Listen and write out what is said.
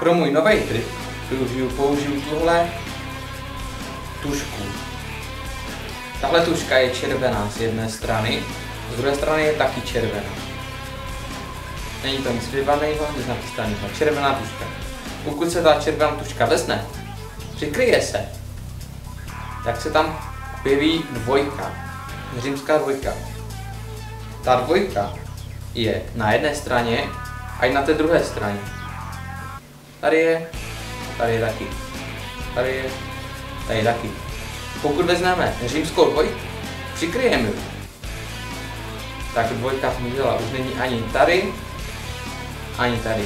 pro můj nový trik použiju tuhle tušku. Tahle tuška je červená z jedné strany, z druhé strany je taky červená. Není to nic vybaveného, nic nachystaného. Červená tuška. Pokud se ta červená tuška vezme, přikryje se, tak se tam objeví dvojka. Římská dvojka. Ta dvojka je na jedné straně a i na té druhé straně. Tady je taky. Tady taky. Pokud vezmeme římskou dvojku, přikryjeme ji, tak dvojka zmizela. Už není ani tady, ani tady.